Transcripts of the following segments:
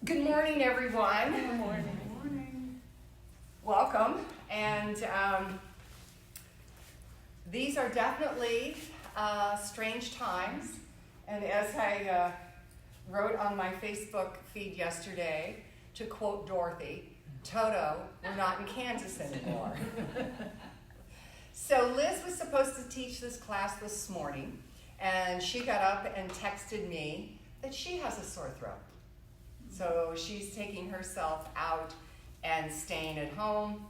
Good morning, everyone. Good morning. Good morning. Welcome. And these are definitely strange times. And as I wrote on my Facebook feed yesterday, to quote Dorothy, Toto, we're not in Kansas anymore. So Liz was supposed to teach this class this morning, and she got up and texted me that she has a sore throat. So she's taking herself out and staying at home.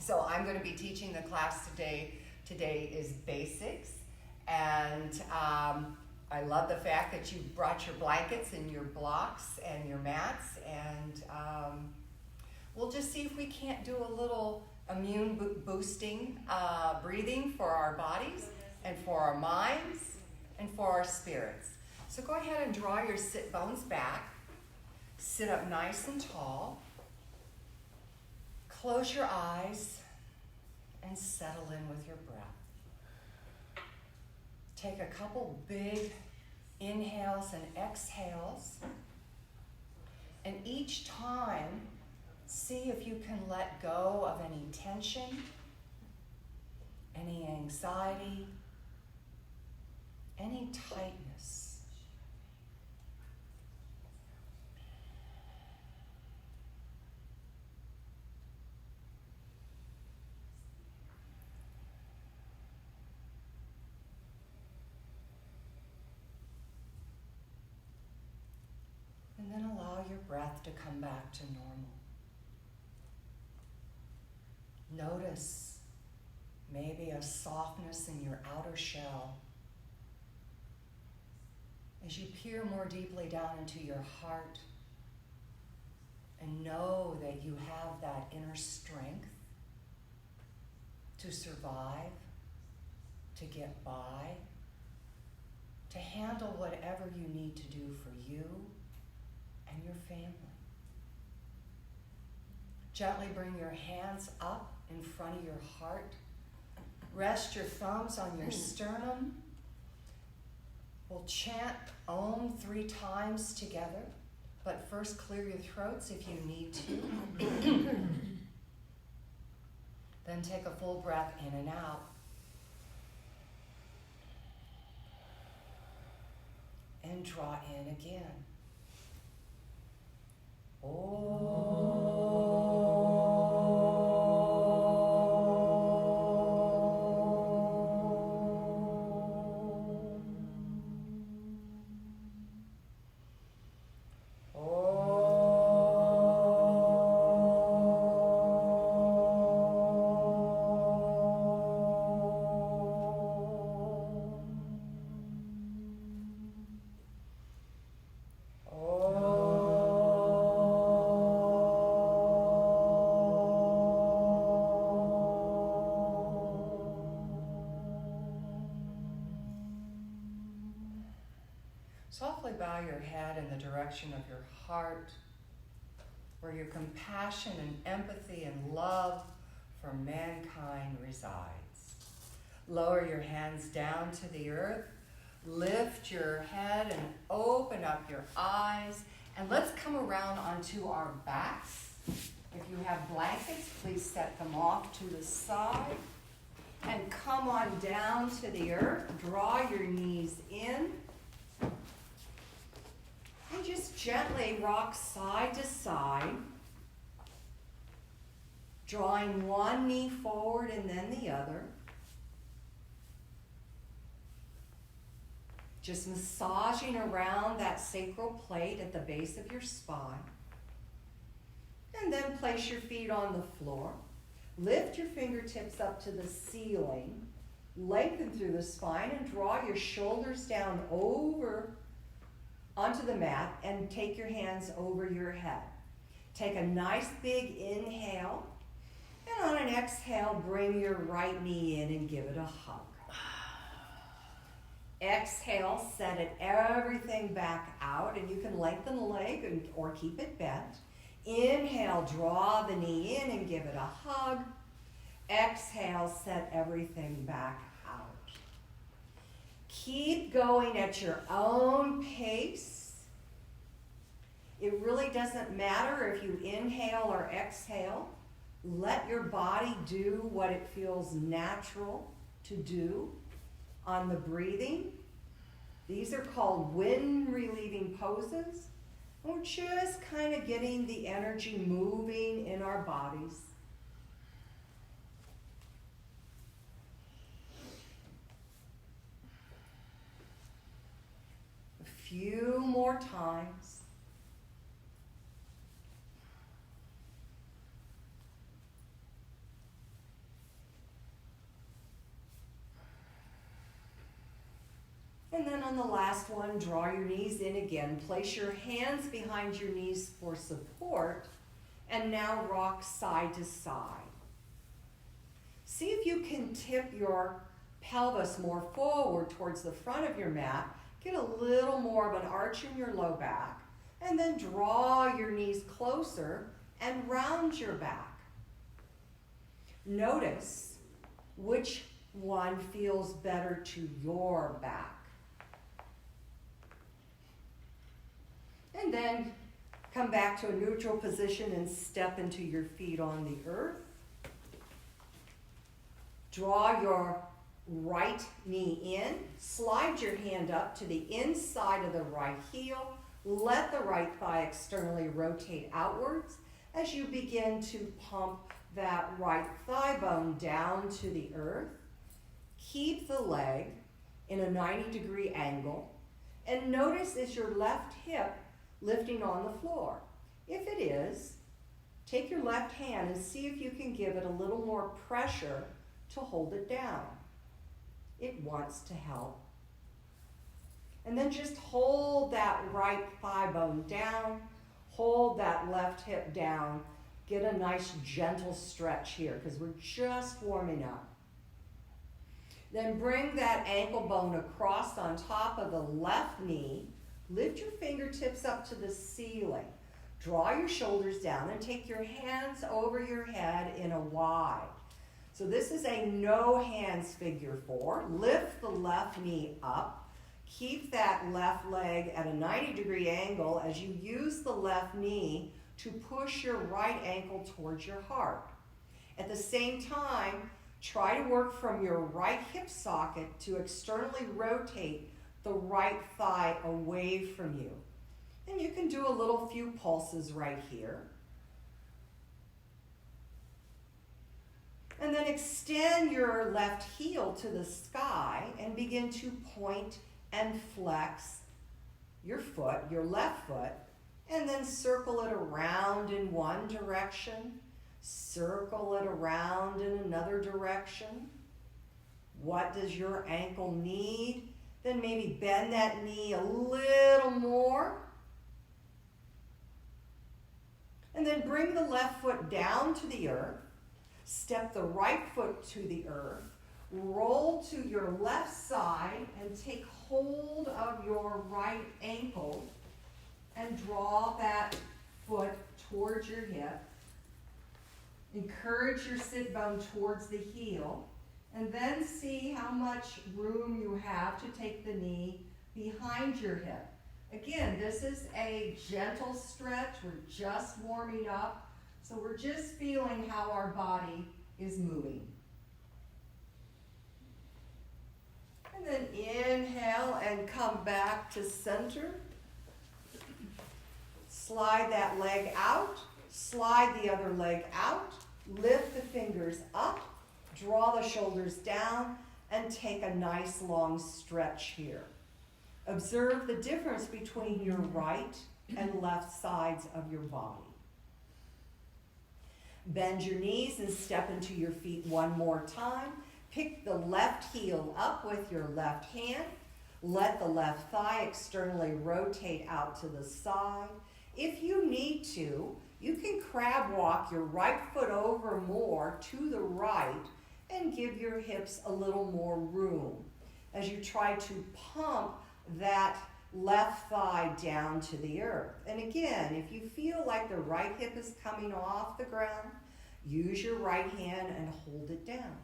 So I'm going to be teaching the class today. Today is basics. And I love the fact that you brought your blankets and your blocks and your mats. And we'll just see if we can't do a little immune boosting breathing for our bodies and for our minds and for our spirits. So go ahead and draw your sit bones back. Sit up nice and tall. Close your eyes and settle in with your breath. Take a couple big inhales and exhales. And each time, see if you can let go of any tension, any anxiety, any tightness. And then allow your breath to come back to normal. Notice maybe a softness in your outer shell as you peer more deeply down into your heart and know that you have that inner strength to survive, to get by, to handle whatever you need to do for you and your family. Gently bring your hands up in front of your heart. Rest your thumbs on your sternum. We'll chant Om 3 times together, but first clear your throats if you need to. Then take a full breath in and out. And draw in again. Softly bow your head in the direction of your heart, where your compassion and empathy and love for mankind resides. Lower your hands down to the earth, lift your head and open up your eyes, and let's come around onto our backs. If you have blankets, please set them off to the side, and come on down to the earth. Draw your knees in. And just gently rock side to side, drawing one knee forward and then the other. Just massaging around that sacral plate at the base of your spine. And then place your feet on the floor. Lift your fingertips up to the ceiling. Lengthen through the spine and draw your shoulders down over onto the mat and take your hands over your head. Take a nice big inhale, and on an exhale, bring your right knee in and give it a hug. Exhale, set it everything back out, and you can lengthen the leg or keep it bent. Inhale, draw the knee in and give it a hug. Exhale, set everything back out. Keep going at your own pace. It really doesn't matter if you inhale or exhale. Let your body do what it feels natural to do on the breathing. These are called wind relieving poses. And we're just kind of getting the energy moving in our bodies. A few more times. And then on the last one, draw your knees in again. Place your hands behind your knees for support. And now rock side to side. See if you can tip your pelvis more forward towards the front of your mat. Get a little more of an arch in your low back. And then draw your knees closer and round your back. Notice which one feels better to your back. And then come back to a neutral position and step into your feet on the earth. Draw your right knee in. Slide your hand up to the inside of the right heel. Let the right thigh externally rotate outwards as you begin to pump that right thigh bone down to the earth. Keep the leg in a 90-degree angle. And notice is your left hip lifting on the floor. If it is, take your left hand and see if you can give it a little more pressure to hold it down. It wants to help. And then just hold that right thigh bone down, hold that left hip down, get a nice gentle stretch here because we're just warming up. Then bring that ankle bone across on top of the left knee. Lift your fingertips up to the ceiling. Draw your shoulders down and take your hands over your head in a Y. So this is a no hands figure 4. Lift the left knee up. Keep that left leg at a 90-degree angle as you use the left knee to push your right ankle towards your heart. At the same time, try to work from your right hip socket to externally rotate the right thigh away from you. And you can do a little few pulses right here. And then extend your left heel to the sky and begin to point and flex your foot, your left foot, and then circle it around in one direction, circle it around in another direction. What does your ankle need? Then maybe bend that knee a little more. And then bring the left foot down to the earth. Step the right foot to the earth. Roll to your left side and take hold of your right ankle and draw that foot towards your hip. Encourage your sit bone towards the heel. And then see how much room you have to take the knee behind your hip. Again, this is a gentle stretch. We're just warming up. So we're just feeling how our body is moving. And then inhale and come back to center. Slide that leg out. Slide the other leg out. Lift the fingers up. Draw the shoulders down and take a nice long stretch here. Observe the difference between your right and left sides of your body. Bend your knees and step into your feet one more time. Pick the left heel up with your left hand. Let the left thigh externally rotate out to the side. If you need to, you can crab walk your right foot over more to the right and give your hips a little more room as you try to pump that left thigh down to the earth. And again, if you feel like the right hip is coming off the ground, use your right hand and hold it down.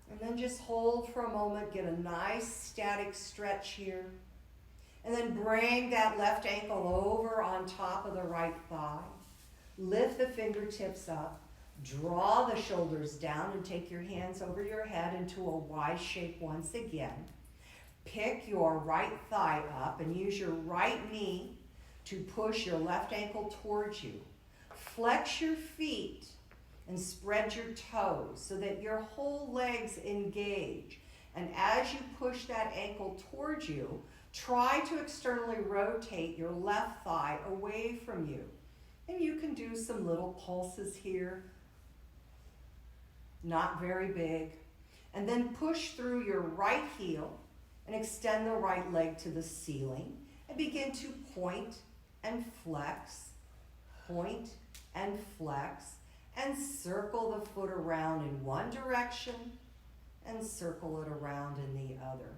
And then just hold for a moment, get a nice static stretch here. And then bring that left ankle over on top of the right thigh. Lift the fingertips up. Draw the shoulders down and take your hands over your head into a Y shape once again. Pick your right thigh up and use your right knee to push your left ankle towards you. Flex your feet and spread your toes so that your whole legs engage. And as you push that ankle towards you, try to externally rotate your left thigh away from you. And you can do some little pulses here, not very big. And then push through your right heel and extend the right leg to the ceiling and begin to point and flex, and circle the foot around in one direction and circle it around in the other.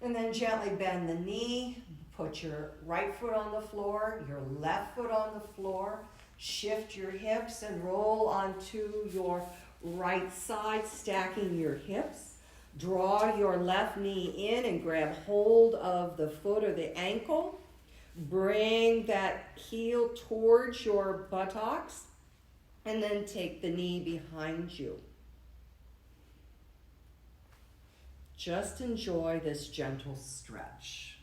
And then gently bend the knee, put your right foot on the floor, your left foot on the floor, shift your hips and roll onto your right side, stacking your hips. Draw your left knee in and grab hold of the foot or the ankle. Bring that heel towards your buttocks and then take the knee behind you. Just enjoy this gentle stretch.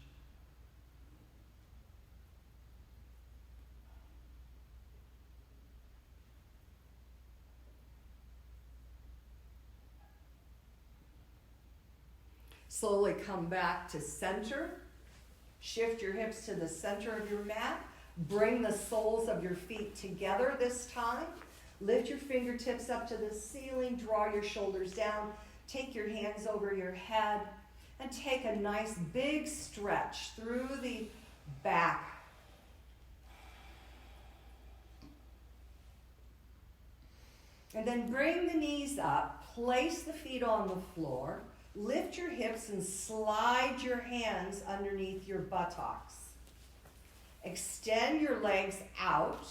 Slowly come back to center. Shift your hips to the center of your mat. Bring the soles of your feet together this time. Lift your fingertips up to the ceiling. Draw your shoulders down. Take your hands over your head. And take a nice big stretch through the back. And then bring the knees up. Place the feet on the floor. Lift your hips and slide your hands underneath your buttocks. Extend your legs out.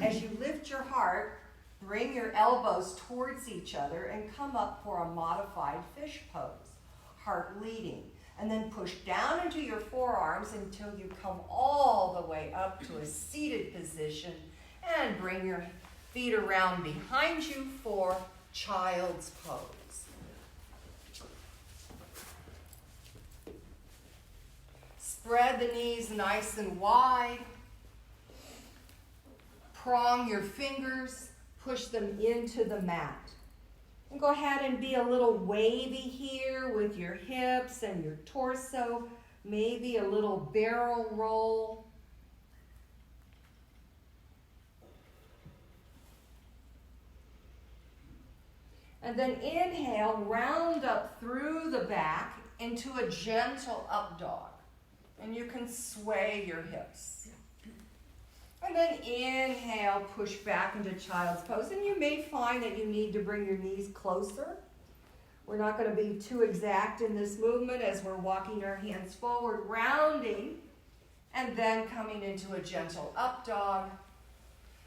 As you lift your heart, bring your elbows towards each other and come up for a modified fish pose, heart leading. And then push down into your forearms until you come all the way up to a seated position and bring your feet around behind you for child's pose. Spread the knees nice and wide. Prong your fingers, push them into the mat. And go ahead and be a little wavy here with your hips and your torso, maybe a little barrel roll. And then inhale, round up through the back into a gentle up dog. And you can sway your hips. And then inhale, push back into child's pose. And you may find that you need to bring your knees closer. We're not going to be too exact in this movement as we're walking our hands forward, rounding, and then coming into a gentle up dog,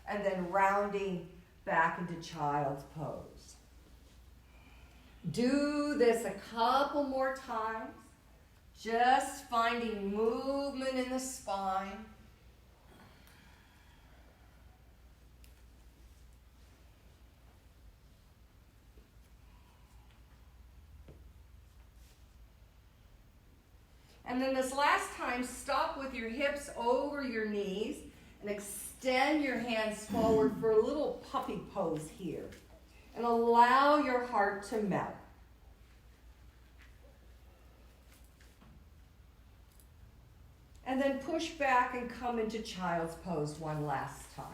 and then rounding back into child's pose. Do this a couple more times. Just finding movement in the spine. And then this last time, stop with your hips over your knees and extend your hands forward for a little puppy pose here. And allow your heart to melt. And then push back and come into child's pose one last time.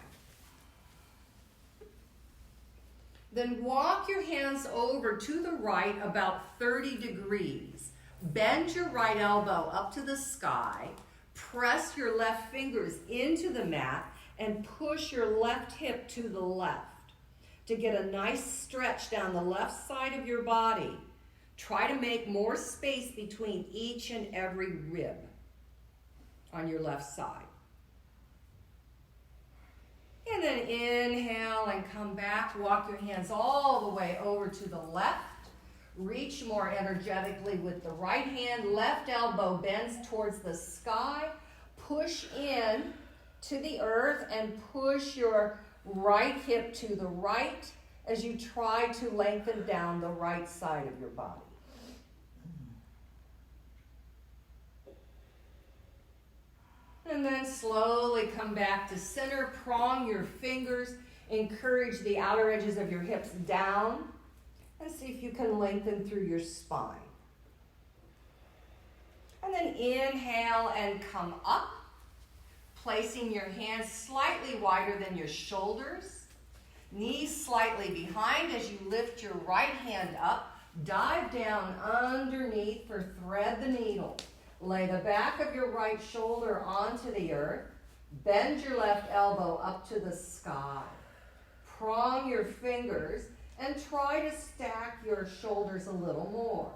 Then walk your hands over to the right about 30 degrees. Bend your right elbow up to the sky. Press your left fingers into the mat and push your left hip to the left to get a nice stretch down the left side of your body. Try to make more space between each and every rib on your left side. And then inhale and come back. Walk your hands all the way over to the left. Reach more energetically with the right hand. Left elbow bends towards the sky. Push in to the earth and push your right hip to the right as you try to lengthen down the right side of your body. And then slowly come back to center. Prong your fingers. Encourage the outer edges of your hips down. And see if you can lengthen through your spine. And then inhale and come up. Placing your hands slightly wider than your shoulders. Knees slightly behind as you lift your right hand up. Dive down underneath for thread the needle. Lay the back of your right shoulder onto the earth. Bend your left elbow up to the sky. Prong your fingers and try to stack your shoulders a little more.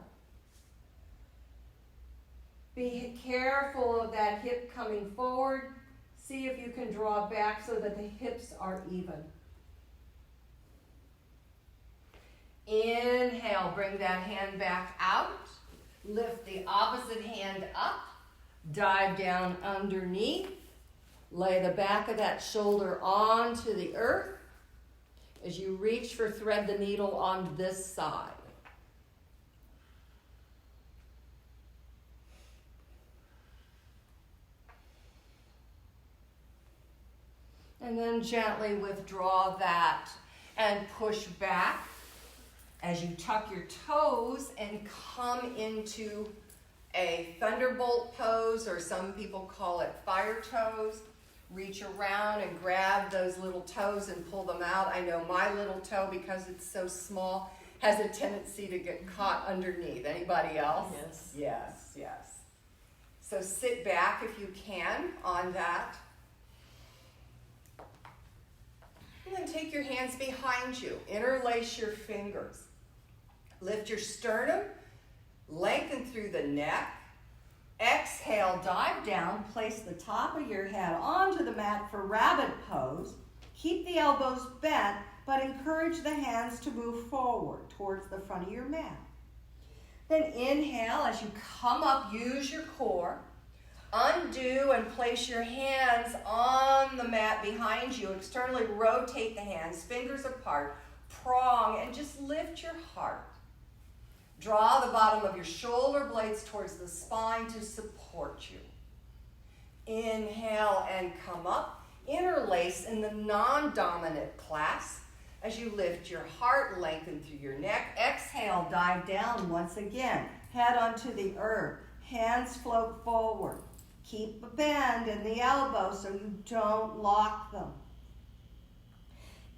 Be careful of that hip coming forward. See if you can draw back so that the hips are even. Inhale, bring that hand back out. Lift the opposite hand up. Dive down underneath. Lay the back of that shoulder onto the earth as you reach for thread the needle on this side. And then gently withdraw that and push back as you tuck your toes and come into a thunderbolt pose, or some people call it fire toes. Reach around and grab those little toes and pull them out. I know my little toe, because it's so small, has a tendency to get caught underneath. Anybody else? Yes. Yes, yes. So sit back if you can on that. And then take your hands behind you. Interlace your fingers. Lift your sternum. Lengthen through the neck. Exhale, dive down. Place the top of your head onto the mat for rabbit pose. Keep the elbows bent, but encourage the hands to move forward towards the front of your mat. Then inhale as you come up, use your core. Undo and place your hands on the mat behind you. Externally rotate the hands, fingers apart, prong, and just lift your heart. Draw the bottom of your shoulder blades towards the spine to support you. Inhale and come up. Interlace in the non-dominant clasp as you lift your heart, lengthen through your neck. Exhale, dive down once again. Head onto the earth. Hands float forward. Keep a bend in the elbow so you don't lock them.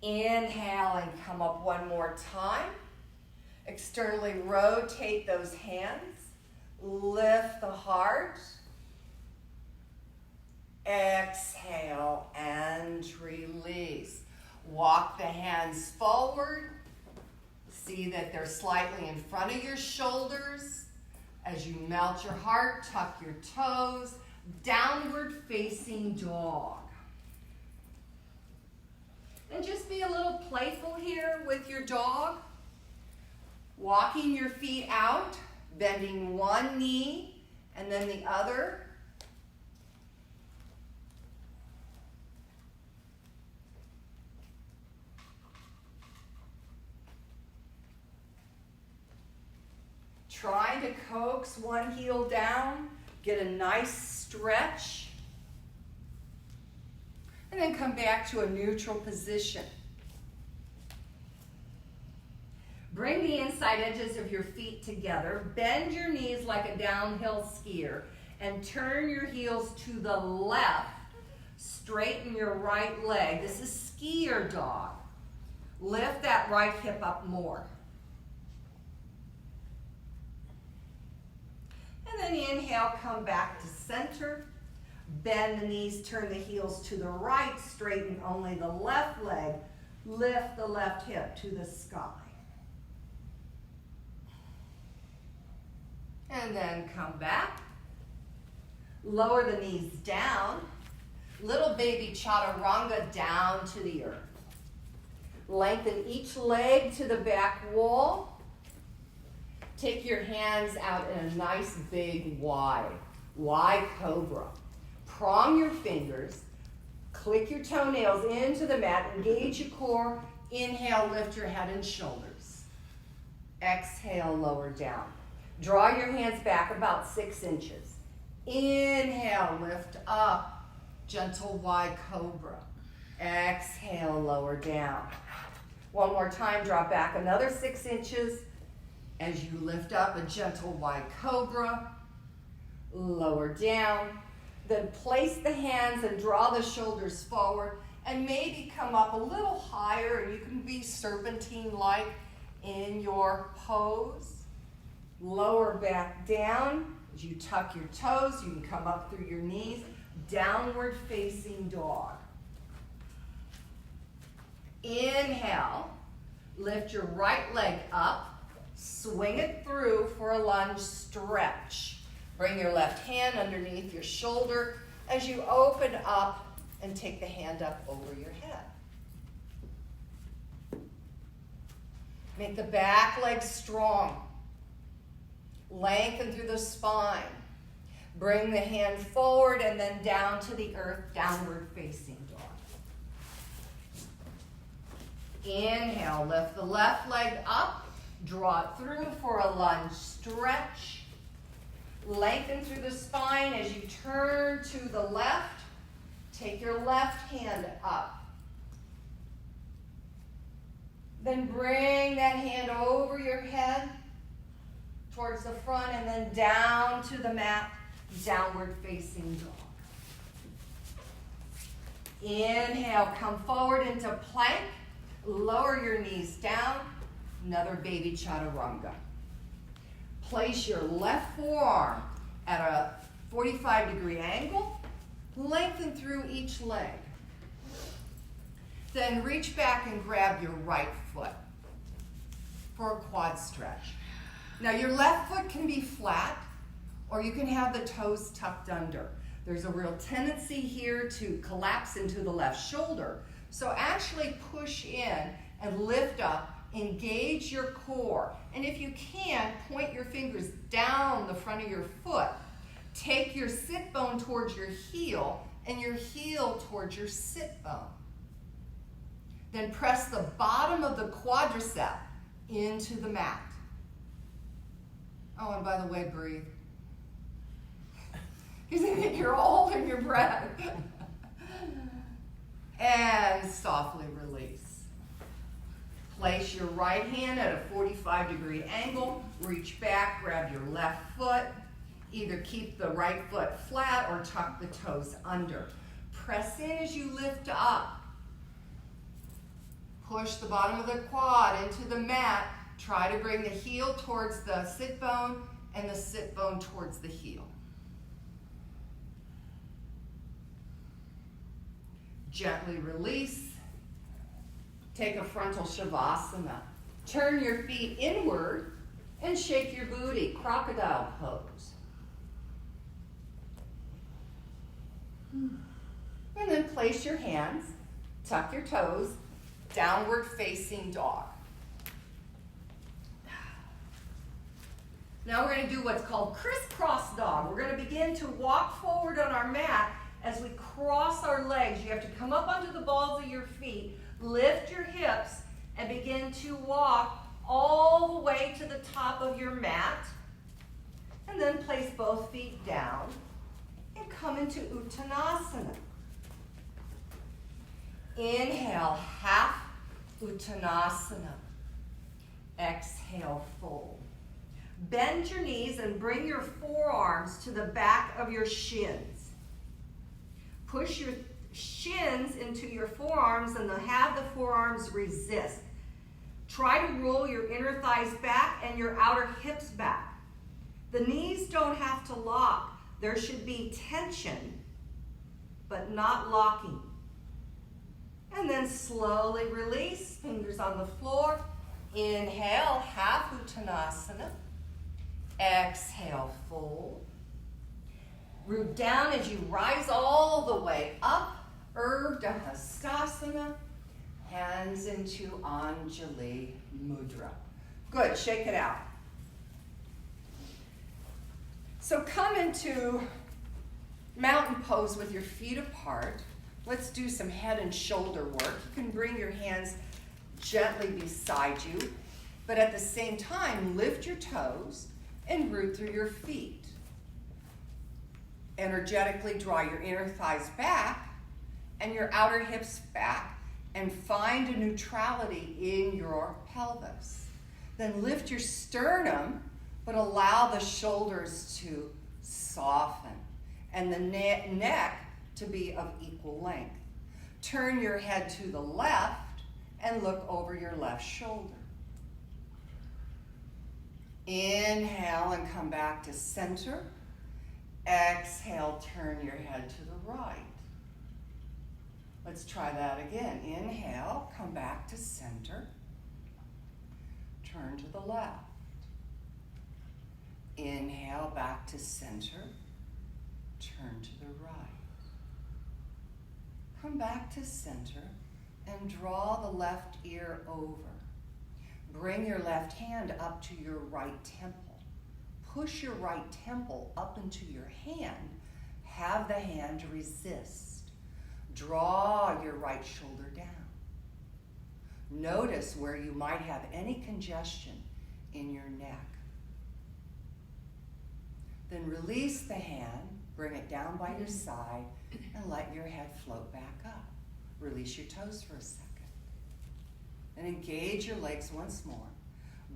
Inhale and come up one more time. Externally rotate those hands. Lift the heart. Exhale and release. Walk the hands forward. See that they're slightly in front of your shoulders. As you melt your heart, tuck your toes. Downward facing dog. And just be a little playful here with your dog. Walking your feet out, bending one knee and then the other. Trying to coax one heel down, get a nice stretch, and then come back to a neutral position. Bring the inside edges of your feet together. Bend your knees like a downhill skier and turn your heels to the left. Straighten your right leg. This is skier dog. Lift that right hip up more. And then inhale, come back to center. Bend the knees, turn the heels to the right. Straighten only the left leg. Lift the left hip to the sky. And then come back. Lower the knees down. Little baby chaturanga down to the earth. Lengthen each leg to the back wall. Take your hands out in a nice big Y cobra. Prong your fingers, click your toenails into the mat, engage your core. Inhale, lift your head and shoulders. Exhale, lower down. Draw your hands back about 6 inches. Inhale, lift up, gentle Y cobra. Exhale, lower down. One more time, drop back another 6 inches. As you lift up, a gentle Y cobra. Lower down. Then place the hands and draw the shoulders forward and maybe come up a little higher, and you can be serpentine-like in your pose. Lower back down. As you tuck your toes, you can come up through your knees. Downward facing dog. Inhale, lift your right leg up, swing it through for a lunge stretch. Bring your left hand underneath your shoulder as you open up and take the hand up over your head. Make the back leg strong. Lengthen through the spine. Bring the hand forward and then down to the earth, downward facing dog. Inhale, lift the left leg up, draw it through for a lunge stretch. Lengthen through the spine as you turn to the left. Take your left hand up. Then bring that hand over your head towards the front and then down to the mat, downward facing dog. Inhale, come forward into plank. Lower your knees down. Another baby chaturanga. Place your left forearm at a 45-degree angle. Lengthen through each leg. Then reach back and grab your right foot for a quad stretch. Now your left foot can be flat, or you can have the toes tucked under. There's a real tendency here to collapse into the left shoulder. So actually push in and lift up, engage your core. And if you can, point your fingers down the front of your foot. Take your sit bone towards your heel and your heel towards your sit bone. Then press the bottom of the quadricep into the mat. Oh, and by the way, breathe. Because I think you're holding your breath. And softly release. Place your right hand at a 45-degree angle. Reach back, grab your left foot. Either keep the right foot flat or tuck the toes under. Press in as you lift up. Push the bottom of the quad into the mat. Try to bring the heel towards the sit bone and the sit bone towards the heel. Gently release. Take a frontal shavasana. Turn your feet inward and shake your booty, crocodile pose. And then place your hands, tuck your toes, downward facing dog. Now we're going to do what's called crisscross dog. We're going to begin to walk forward on our mat as we cross our legs. You have to come up onto the balls of your feet, lift your hips, and begin to walk all the way to the top of your mat. And then place both feet down and come into Uttanasana. Inhale, half Uttanasana. Exhale, fold. Bend your knees and bring your forearms to the back of your shins. Push your shins into your forearms and have the forearms resist. Try to roll your inner thighs back and your outer hips back. The knees don't have to lock. There should be tension, but not locking. And then slowly release, fingers on the floor. Inhale, half Uttanasana. Exhale, fold. Root down as you rise all the way up. Urdhva Hastasana. Hands into Anjali Mudra. Good, shake it out. So come into mountain pose with your feet apart. Let's do some head and shoulder work. You can bring your hands gently beside you, but at the same time, lift your toes and root through your feet. Energetically draw your inner thighs back and your outer hips back, and find a neutrality in your pelvis. Then lift your sternum, but allow the shoulders to soften and the neck to be of equal length. Turn your head to the left and look over your left shoulder. Inhale and come back to center. Exhale, turn your head to the right. Let's try that again. Inhale, come back to center. Turn to the left. Inhale, back to center. Turn to the right. Come back to center and draw the left ear over. Bring your left hand up to your right temple. Push your right temple up into your hand. Have the hand resist. Draw your right shoulder down. Notice where you might have any congestion in your neck. Then release the hand, bring it down by your side, and let your head float back up. Release your toes for a second. And engage your legs once more.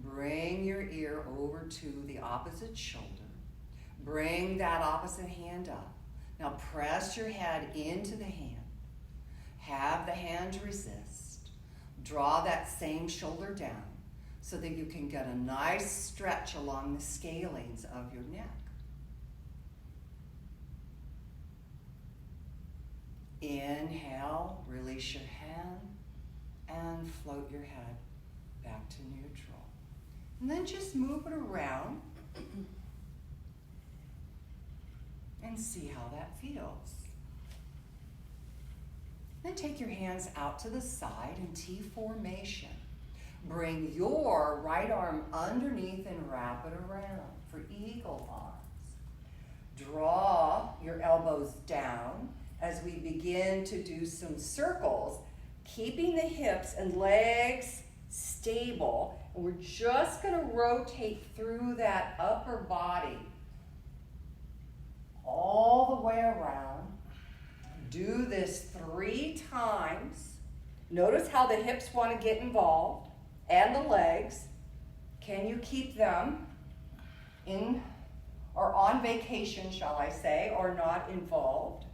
Bring your ear over to the opposite shoulder. Bring that opposite hand up. Now press your head into the hand. Have the hand resist. Draw that same shoulder down so that you can get a nice stretch along the scalenes of your neck. Inhale, release your hand, and float your head back to neutral. And then just move it around and see how that feels. Then take your hands out to the side in T formation. Bring your right arm underneath and wrap it around for eagle arms. Draw your elbows down as we begin to do some circles, keeping the hips and legs stable. And we're just going to rotate through that upper body all the way around. Do this 3 times. Notice how the hips want to get involved and the legs. Can you keep them in or on vacation, shall I say, or not involved?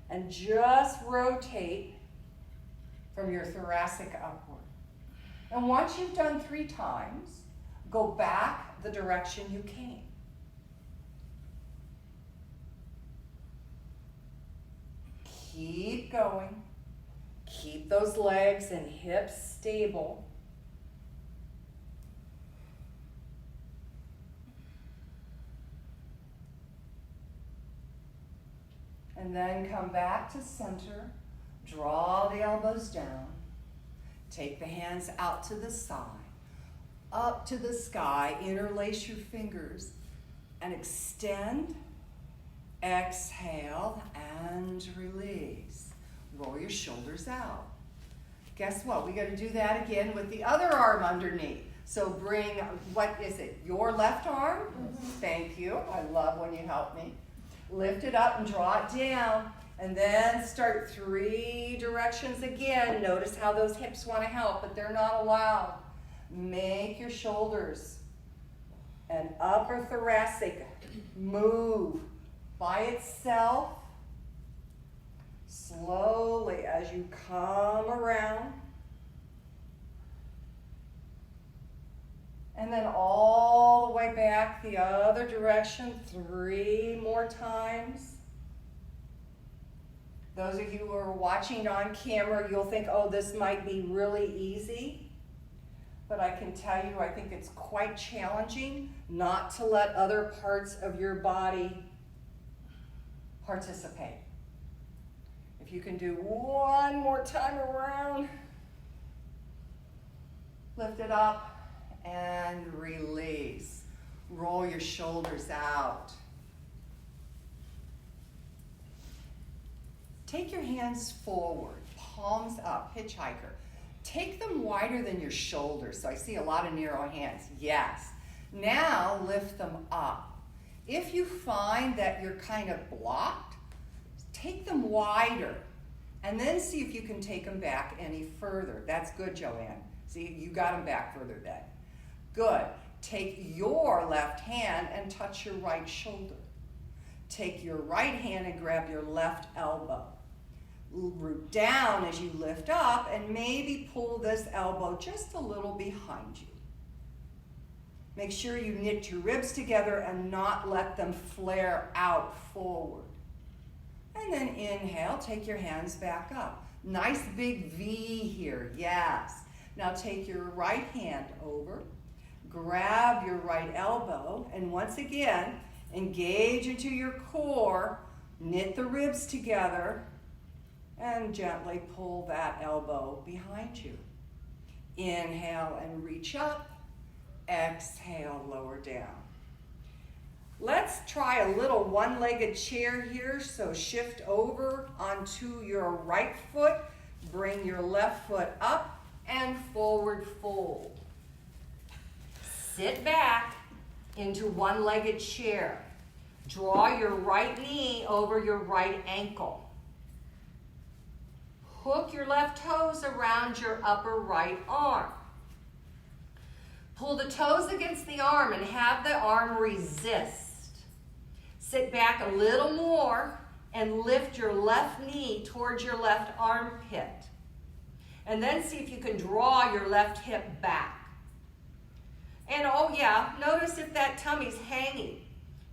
And just rotate from your thoracic upward. And once you've done 3 times, go back the direction you came. Keep going. Keep those legs and hips stable. And then come back to center. Draw the elbows down. Take the hands out to the side, up to the sky. Interlace your fingers and extend. Exhale and release. Roll your shoulders out. Guess what? We got to do that again with the other arm underneath. So bring, what is it? Your left arm? Mm-hmm. Thank you. I love when you help me. Lift it up and draw it down. And then start 3 directions again. Notice how those hips want to help, but they're not allowed. Make your shoulders and upper thoracic move by itself, slowly as you come around. And then all the way back the other direction 3 more times. Those of you who are watching on camera, you'll think, oh, this might be really easy. But I can tell you, I think it's quite challenging not to let other parts of your body participate. If you can do 1 more time around, lift it up and release. Roll your your shoulders out. Take your hands forward, palms up, hitchhiker. Take them wider than your shoulders. So I see a lot of narrow hands. Yes. Now lift them up. If you find that you're kind of blocked, take them wider. And then see if you can take them back any further. That's good, Joanne. See, you got them back further then. Good. Take your left hand and touch your right shoulder. Take your right hand and grab your left elbow. Root down as you lift up and maybe pull this elbow just a little behind you. Make sure you knit your ribs together and not let them flare out forward. And then inhale, take your hands back up. Nice big V here, yes. Now take your right hand over, grab your right elbow, and once again, engage into your core, knit the ribs together, and gently pull that elbow behind you. Inhale and reach up, exhale, lower down. Let's try a little one-legged chair here. So shift over onto your right foot, bring your left foot up and forward fold. Sit back into one-legged chair. Draw your right knee over your right ankle. Hook your left toes around your upper right arm. Pull the toes against the arm and have the arm resist. Sit back a little more and lift your left knee towards your left armpit. And then see if you can draw your left hip back. And oh yeah, notice if that tummy's hanging.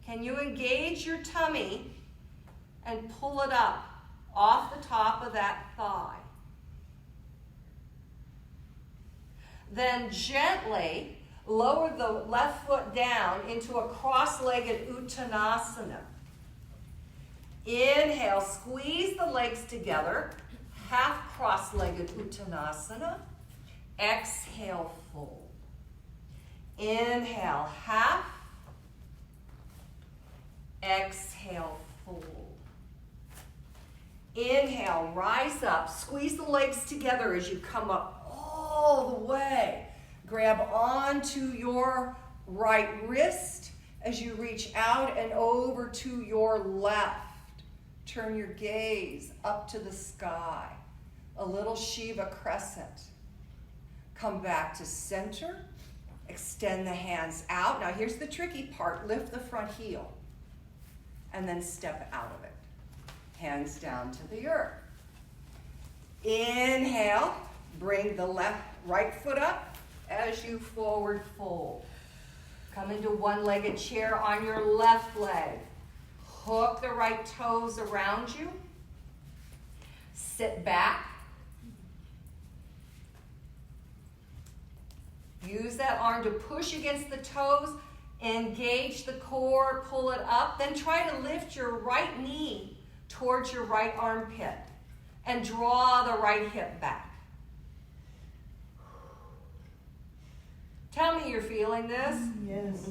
Can you engage your tummy and pull it up off the top of that thigh? Then gently lower the left foot down into a cross-legged Uttanasana. Inhale, squeeze the legs together, half cross-legged Uttanasana. Exhale, fold. Inhale, half. Exhale, fold. Inhale, rise up, squeeze the legs together as you come up all the way. Grab onto your right wrist as you reach out and over to your left. Turn your gaze up to the sky, a little Shiva crescent. Come back to center, extend the hands out. Now here's the tricky part, lift the front heel and then step out of it. Hands down to the earth. Inhale, bring the right foot up as you forward fold. Come into one-legged chair on your left leg. Hook the right toes around you. Sit back. Use that arm to push against the toes. Engage the core, pull it up. Then try to lift your right knee towards your right armpit and draw the right hip back. Tell me you're feeling this. Yes.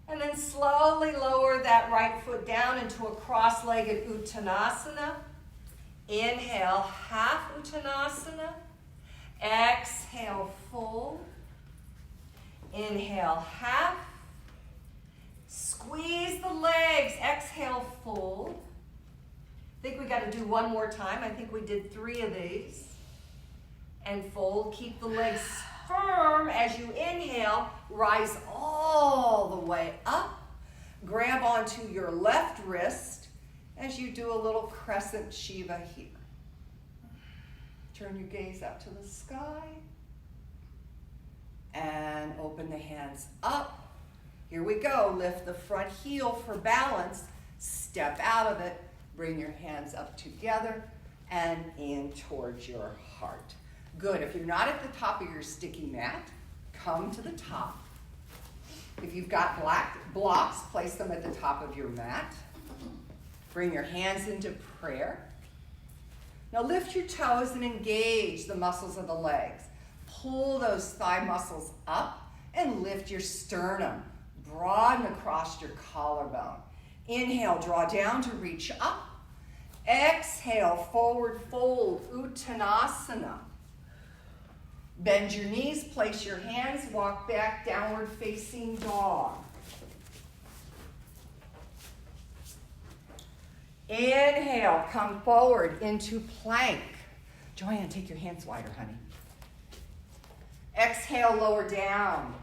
And then slowly lower that right foot down into a cross-legged Uttanasana. Inhale, half Uttanasana. Exhale, fold. Inhale, half. Squeeze the legs. Exhale, fold. I think we got to do one more time. I think we did 3 of these. And fold. Keep the legs firm as you inhale. Rise all the way up. Grab onto your left wrist as you do a little crescent Shiva here. Turn your gaze up to the sky. And open the hands up. Here we go. Lift the front heel for balance. Step out of it. Bring your hands up together and in towards your heart. Good. If you're not at the top of your sticky mat, come to the top. If you've got black blocks, place them at the top of your mat. Bring your hands into prayer. Now lift your toes and engage the muscles of the legs. Pull those thigh muscles up and lift your sternum. Broaden across your collarbone. Inhale, draw down to reach up. Exhale, forward fold, Uttanasana. Bend your knees, place your hands, walk back, downward facing dog. Inhale, come forward into plank. Joanne, take your hands wider, honey. Exhale, lower down.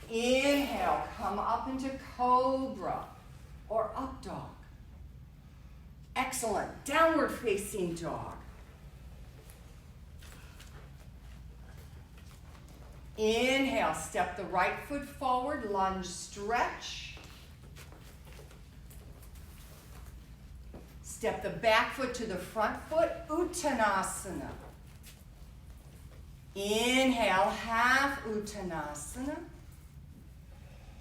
Inhale, come up into cobra or up dog. Excellent. Downward facing dog. Inhale, step the right foot forward, lunge, stretch. Step the back foot to the front foot, Uttanasana. Inhale, half Uttanasana.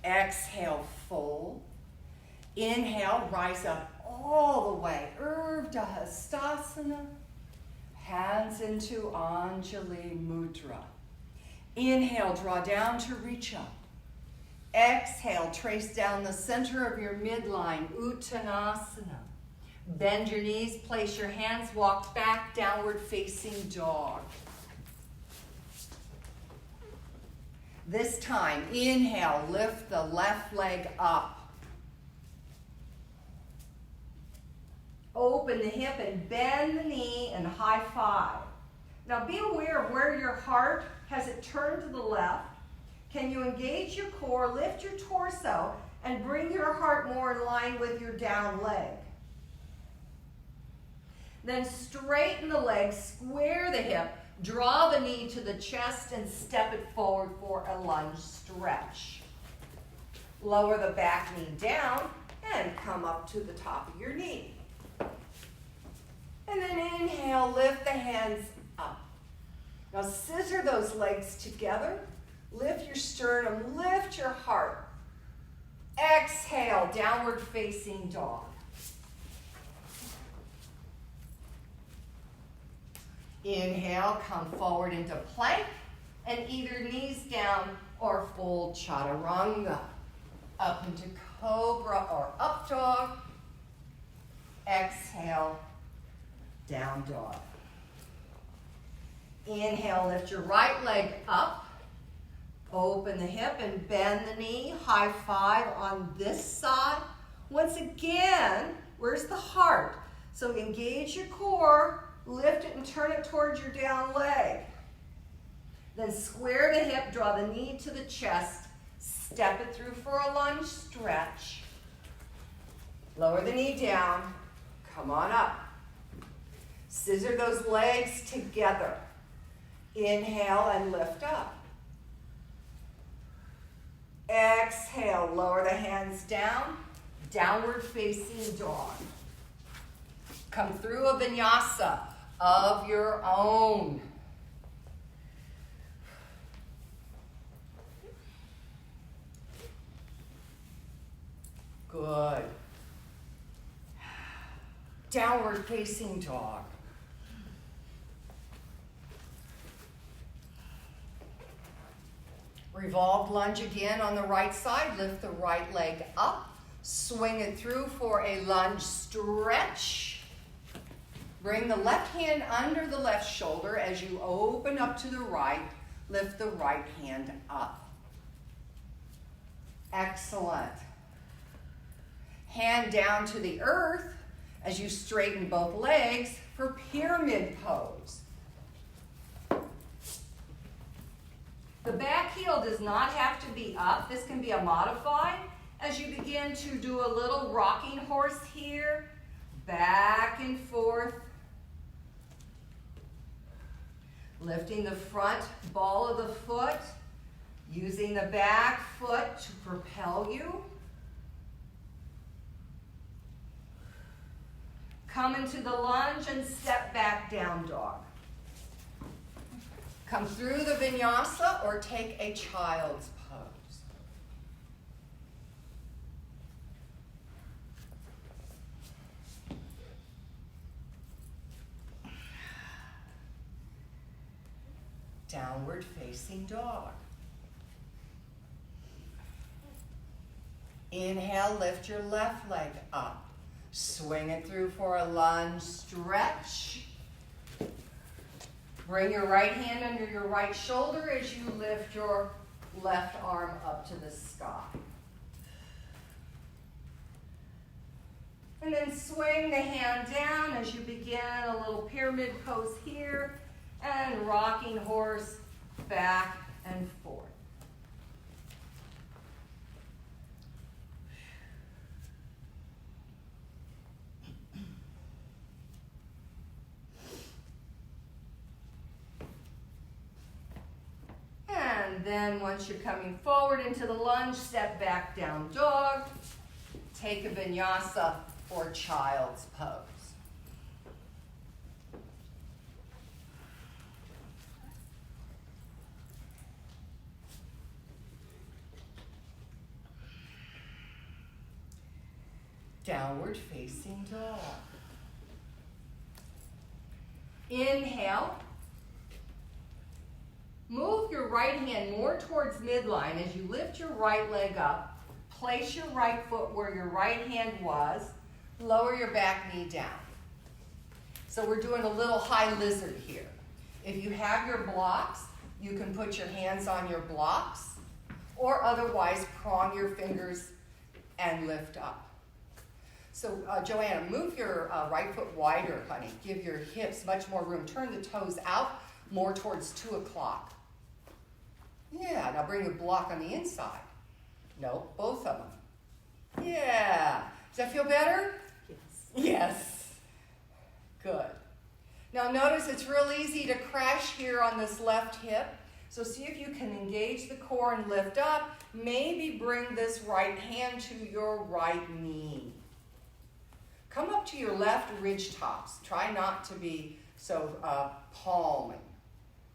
Exhale, fold. Inhale, rise up all the way, Urdhva Hastasana. Hands into Anjali Mudra. Inhale, draw down to reach up. Exhale, trace down the center of your midline, Uttanasana. Bend your knees, place your hands, walk back, downward facing dog. This time, inhale, lift the left leg up. Open the hip and bend the knee and high five. Now be aware of where your heart has it turned to the left. Can you engage your core, lift your torso, and bring your heart more in line with your down leg? Then straighten the leg, square the hip, draw the knee to the chest, and step it forward for a lunge stretch. Lower the back knee down and come up to the top of your knee. And then inhale, lift the hands up. Now scissor those legs together. Lift your sternum, lift your heart. Exhale, downward facing dog. Inhale, come forward into plank and either knees down or fold chaturanga. Up into cobra or up dog. Exhale, down dog. Inhale, lift your right leg up. Open the hip and bend the knee. High five on this side. Once again, where's the heart? So engage your core. Lift it and turn it towards your down leg. Then square the hip, draw the knee to the chest, step it through for a lunge stretch. Lower the knee down, come on up. Scissor those legs together. Inhale and lift up. Exhale, lower the hands down, downward facing dog. Come through a vinyasa of your own. Good. Downward facing dog. Revolved lunge again on the right side. Lift the right leg up. Swing it through for a lunge stretch. Bring the left hand under the left shoulder as you open up to the right. Lift the right hand up. Excellent. Hand down to the earth as you straighten both legs for pyramid pose. The back heel does not have to be up. This can be a modified as you begin to do a little rocking horse here, back and forth. Lifting the front ball of the foot, using the back foot to propel you. Come into the lunge and step back down dog. Come through the vinyasa or take a child's pose. Downward facing dog. Inhale, lift your left leg up. Swing it through for a lunge stretch. Bring your right hand under your right shoulder as you lift your left arm up to the sky. And then swing the hand down as you begin a little pyramid pose here and rocking horse back and forth. And then once you're coming forward into the lunge, step back down dog. Take a vinyasa or child's pose. Downward facing dog. Inhale. Move your right hand more towards midline as you lift your right leg up. Place your right foot where your right hand was. Lower your back knee down. So we're doing a little high lizard here. If you have your blocks, you can put your hands on your blocks, or otherwise prong your fingers and lift up. So Joanna, move your right foot wider, honey. Give your hips much more room. Turn the toes out more towards 2 o'clock. Yeah, now bring the block on the inside. No, both of them. Yeah. Does that feel better? Yes. Yes. Good. Now notice it's real easy to crash here on this left hip. So see if you can engage the core and lift up. Maybe bring this right hand to your right knee. Come up to your left ridge tops. Try not to be so palming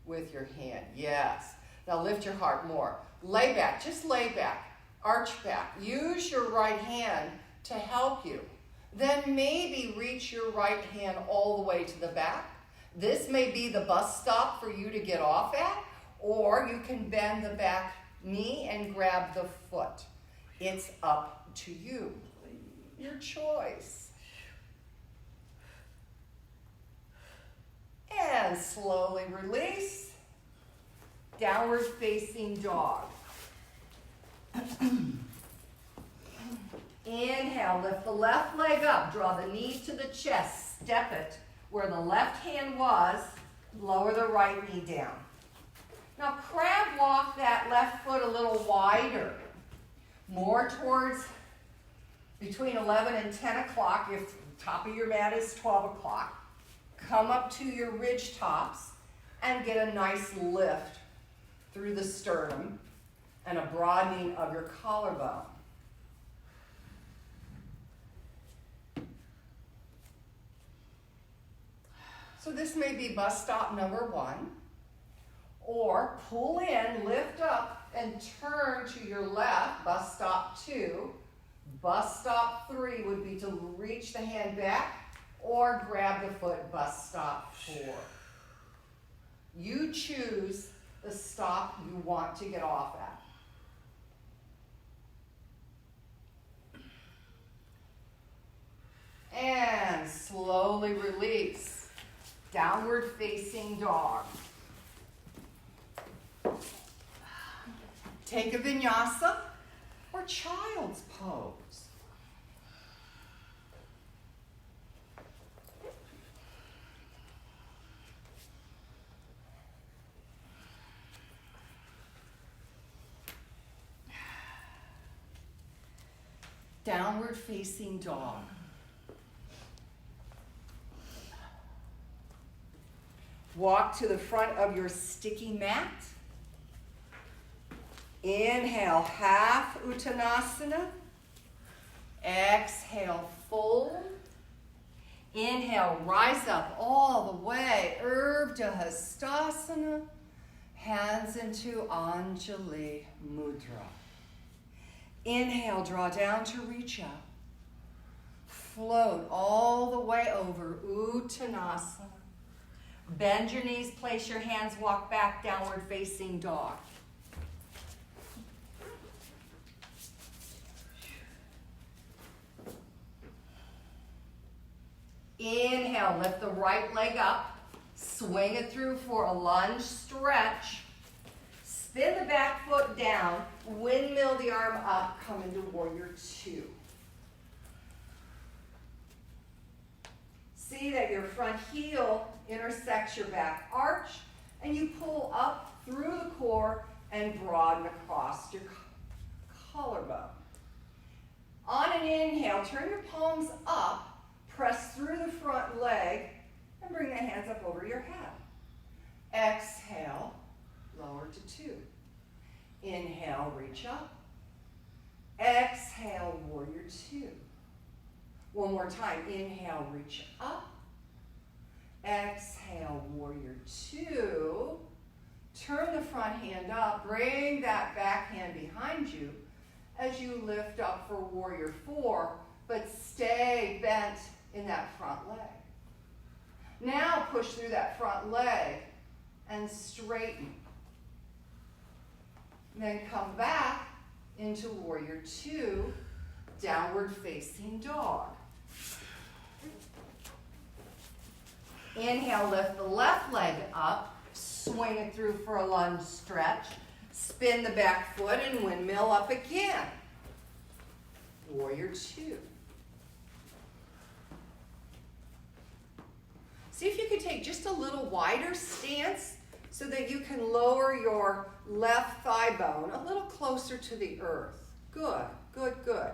with your hand. Yes. Now lift your heart more. Lay back. Just lay back. Arch back. Use your right hand to help you. Then maybe reach your right hand all the way to the back. This may be the bus stop for you to get off at, or you can bend the back knee and grab the foot. It's up to you. Your choice. And slowly release. Downward facing dog. Inhale, lift the left leg up, draw the knees to the chest, step it where the left hand was, lower the right knee down. Now crab walk that left foot a little wider, more towards between 11 and 10 o'clock if the top of your mat is 12 o'clock. Come up to your ridge tops and get a nice lift through the sternum and a broadening of your collarbone. So this may be bus stop number 1, or pull in, lift up, and turn to your left, bus stop 2. Bus stop 3 would be to reach the hand back, or grab the foot, bus stop 4. You choose the stop you want to get off at. And slowly release. Downward facing dog. Take a vinyasa or child's pose. Downward facing dog. Walk to the front of your sticky mat. Inhale, half Uttanasana. Exhale, fold. Inhale, rise up all the way, Urdhva Hastasana. Hands into Anjali Mudra. Inhale, draw down to reach up. Float all the way over Uttanasana. Bend your knees, place your hands, walk back, downward facing dog. Inhale, lift the right leg up. Swing it through for a lunge stretch. Spin the back foot down. Windmill the arm up. Come into warrior two. See that your front heel intersects your back arch, and you pull up through the core and broaden across your collarbone. On an inhale, turn your palms up, press through the front leg, and bring the hands up over your head. Exhale, lower to two. Inhale, reach up. Exhale, warrior two. One more time. Inhale, reach up. Exhale, warrior two. Turn the front hand up. Bring that back hand behind you as you lift up for warrior four, but stay bent in that front leg. Now push through that front leg and straighten. Then come back into warrior two, downward facing dog. Inhale, lift the left leg up, swing it through for a lunge stretch. Spin the back foot and windmill up again. Warrior two. See if you can take just a little wider stance so that you can lower your left thigh bone a little closer to the earth. Good, good, good.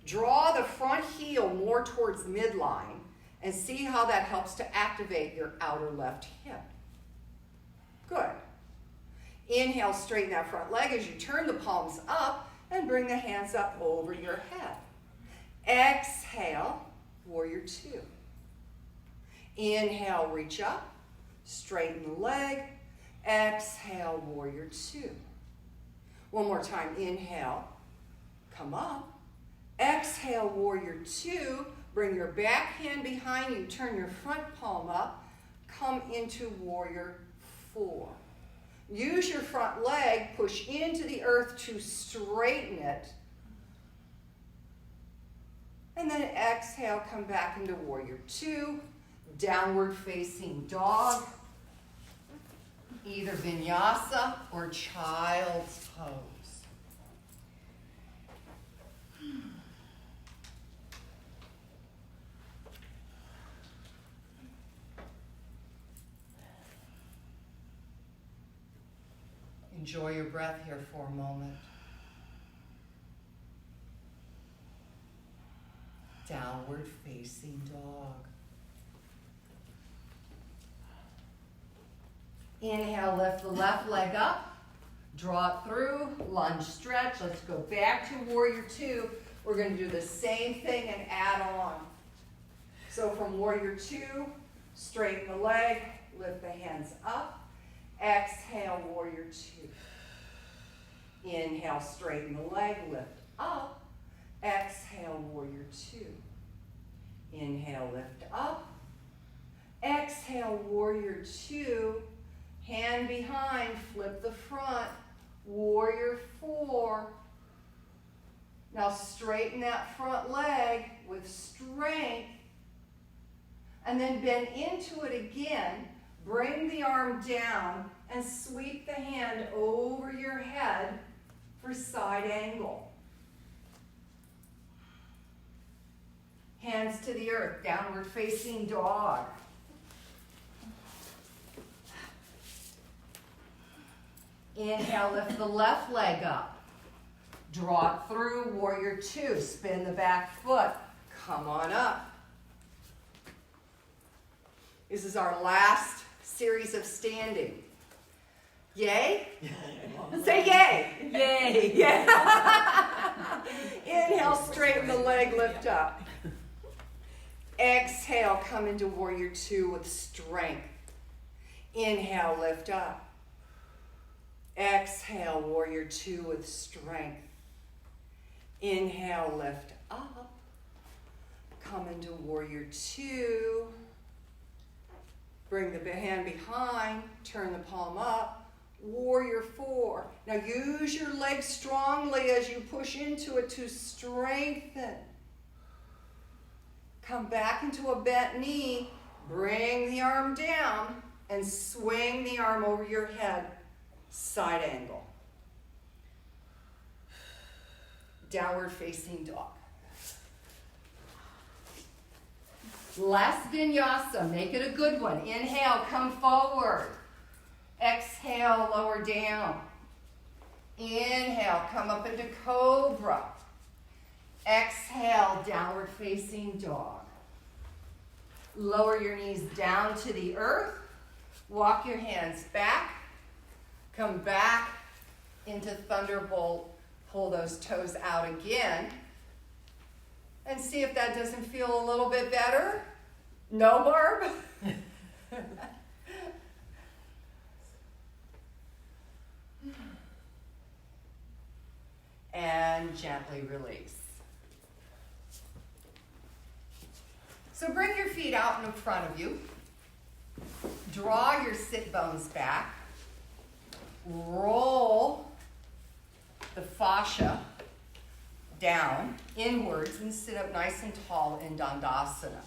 Draw the front heel more towards midline and see how that helps to activate your outer left hip. Good. Inhale, straighten that front leg as you turn the palms up and bring the hands up over your head. Exhale, warrior two. Inhale, reach up, straighten the leg. Exhale, warrior two. One more time, inhale, come up. Exhale, warrior two. Bring your back hand behind you, turn your front palm up, come into warrior four. Use your front leg, push into the earth to straighten it. And then exhale, come back into warrior two, downward facing dog, either vinyasa or child's pose. Enjoy your breath here for a moment. Downward facing dog. Inhale, lift the left leg up. Draw it through, lunge stretch. Let's go back to warrior two. We're going to do the same thing and add on. So from warrior two, straighten the leg, lift the hands up. Exhale, warrior two. Inhale, straighten the leg, lift up. Exhale, warrior two. Inhale, lift up. Exhale, warrior two. Hand behind, flip the front. Warrior four. Now straighten that front leg with strength. And then bend into it again. Bring the arm down and sweep the hand over your head for side angle. Hands to the earth, downward facing dog. Inhale, lift the left leg up. Draw it through, warrior two. Spin the back foot. Come on up. This is our last series of standing. Yay? Say yay. Yay. Yeah. Inhale, straighten the leg, lift up. Exhale, come into warrior two with strength. Inhale, lift up. Exhale, warrior two with strength. Inhale, lift up. Come into warrior two. Bring the hand behind, turn the palm up, warrior four. Now use your legs strongly as you push into it to strengthen. come back into a bent knee, bring the arm down, and swing the arm over your head, side angle. Downward facing dog. Last vinyasa, make it a good one. Inhale, come forward. Exhale, lower down. Inhale, come up into cobra. Exhale, downward facing dog. Lower your knees down to the earth. Walk your hands back. Come back into thunderbolt. Pull those toes out again. And see if that doesn't feel a little bit better. No, Barb? And gently release. So bring your feet out in front of you. Draw your sit bones back. Roll the fascia down, inwards, and sit up nice and tall in Dandasana.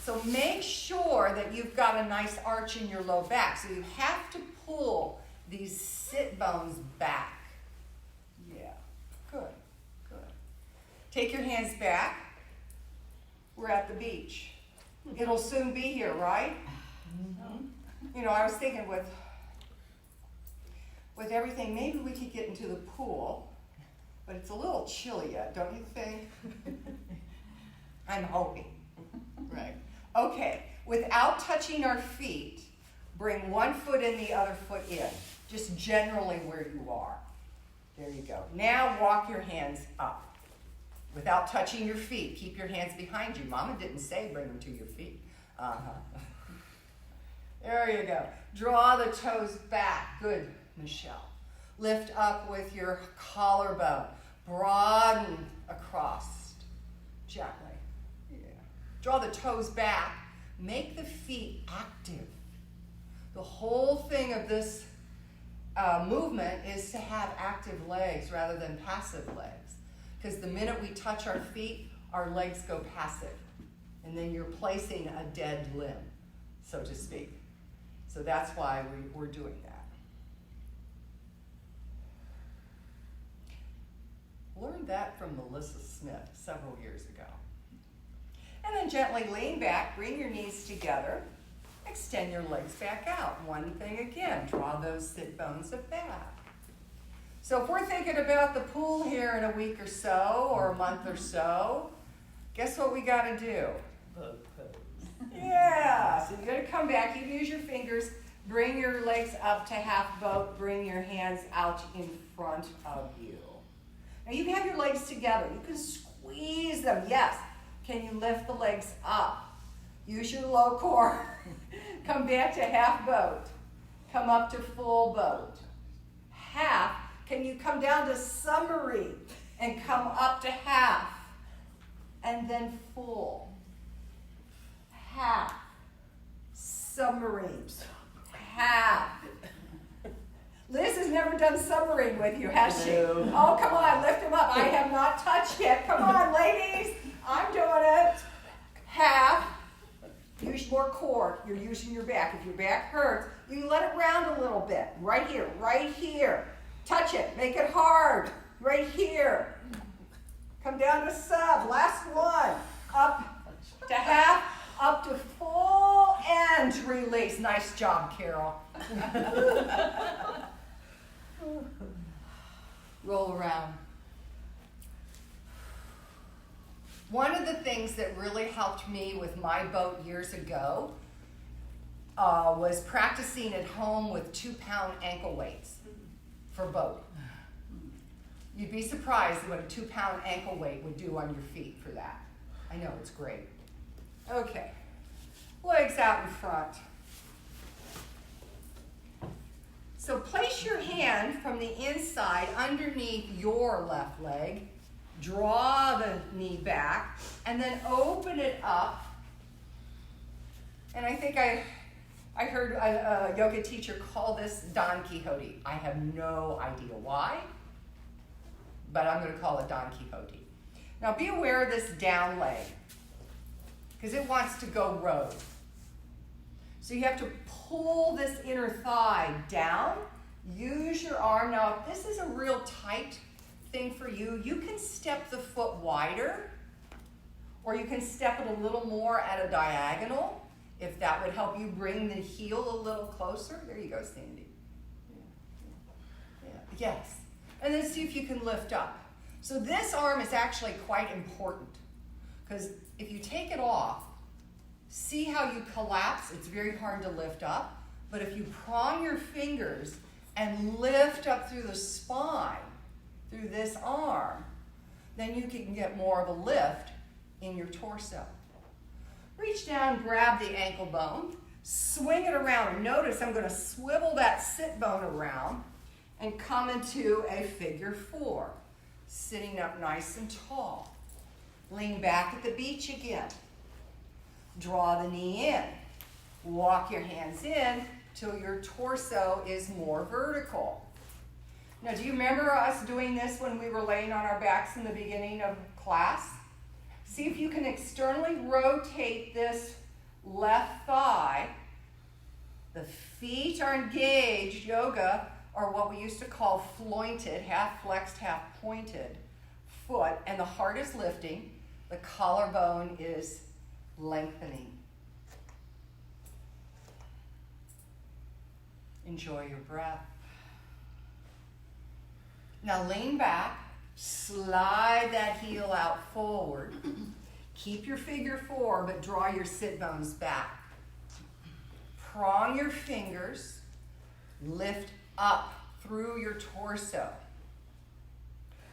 So make sure that you've got a nice arch in your low back. So you have to pull these sit bones back. Yeah, good, good. Take your hands back. We're at the beach. It'll soon be here, right? Mm-hmm. You know, I was thinking with everything, maybe we could get into the pool, but it's a little chilly yet, don't you think? I'm hoping. Right. Okay, without touching our feet, bring one foot in, the other foot in, just generally where you are. There you go. Now walk your hands up without touching your feet. Keep your hands behind you. Mama didn't say bring them to your feet. There you go. Draw the toes back. Good, Michelle. Lift up with your collarbone. Broaden across gently. Yeah. Draw the toes back. Make the feet active. The whole thing of this movement is to have active legs rather than passive legs. Because the minute we touch our feet, our legs go passive. And then you're placing a dead limb, so to speak. So that's why we're doing that. Learned that from Melissa Smith several years ago. And then gently lean back, bring your knees together, extend your legs back out. One thing again, draw those sit bones back. So if we're thinking about the pool here in a week or so, or a month or so, guess what we got to do? Boat pose. Yeah, so you're going to come back, you use your fingers, bring your legs up to half boat, bring your hands out in front of you. Now you have your legs together, you can squeeze them, yes. Can you lift the legs up? Use your low core. Come back to half boat. Come up to full boat. Half, can you come down to submarine and come up to half? And then full. Half. Submarines. Half. Liz has never done submarine with you, has she? No. Oh, come on, lift them up. I have not touched yet. Come on, ladies. I'm doing it. Half. Use more core. You're using your back. If your back hurts, you let it round a little bit. Right here, right here. Touch it. Make it hard. Right here. Come down to sub. Last one. Up to half. Up to full and release. Nice job, Carol. Roll around. One of the things that really helped me with my boat years ago was practicing at home with 2-pound ankle weights for boat. You'd be surprised what a 2-pound ankle weight would do on your feet for that. I know, it's great. Okay, legs out in front. So place your hand from the inside underneath your left leg, draw the knee back, and then open it up. And I think I heard a yoga teacher call this Don Quixote. I have no idea why, but I'm going to call it Don Quixote. Now be aware of this down leg. because it wants to go rogue. So you have to pull this inner thigh down. Use your arm. Now, if this is a real tight thing for you, you can step the foot wider, or you can step it a little more at a diagonal, if that would help you bring the heel a little closer. There you go, Sandy. Yeah. Yes. And then see if you can lift up. So this arm is actually quite important, because if you take it off, see how you collapse? It's very hard to lift up. But if you prong your fingers and lift up through the spine, through this arm, then you can get more of a lift in your torso. Reach down, grab the ankle bone, swing it around. And notice I'm going to swivel that sit bone around and come into a figure four, sitting up nice and tall. Lean back at the beach again. Draw the knee in. Walk your hands in till your torso is more vertical. Now, do you remember us doing this when we were laying on our backs in the beginning of class? See if you can externally rotate this left thigh. The feet are engaged. Yoga, or what we used to call flointed, half flexed, half pointed foot, and the heart is lifting. The collarbone is lengthening. Enjoy your breath. Now lean back, slide that heel out forward. Keep your figure four, but draw your sit bones back. Prong your fingers, lift up through your torso.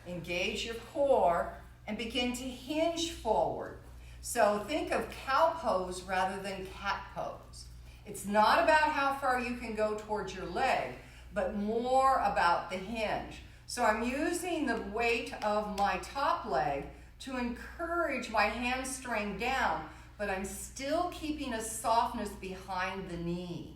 Engage your core and begin to hinge forward. So think of cow pose rather than cat pose. It's not about how far you can go towards your leg, but more about the hinge. So I'm using the weight of my top leg to encourage my hamstring down, but I'm still keeping a softness behind the knee.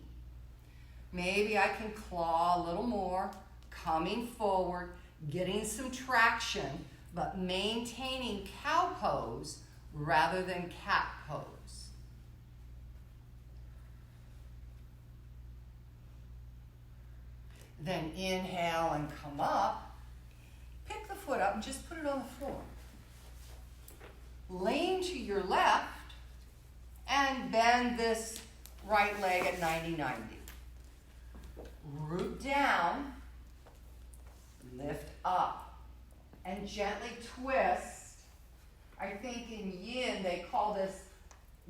Maybe I can claw a little more, coming forward, getting some traction, but maintaining cow pose rather than cat pose. Then inhale and come up. Pick the foot up and just put it on the floor. Lean to your left and bend this right leg at 90-90. Root down, lift up, and gently twist. I think in yin they call this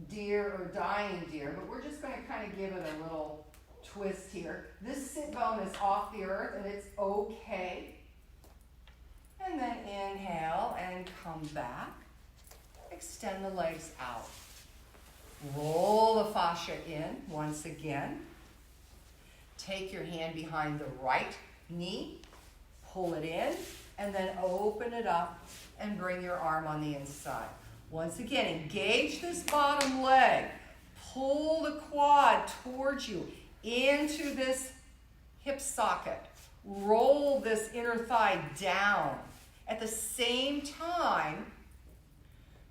deer or dying deer, but we're just going to kind of give it a little twist here. This sit bone is off the earth and it's okay. And then inhale and come back. Extend the legs out. Roll the fascia in once again. Take your hand behind the right knee, pull it in, and then open it up and bring your arm on the inside. Once again, engage this bottom leg. Pull the quad towards you into this hip socket. Roll this inner thigh down. At the same time,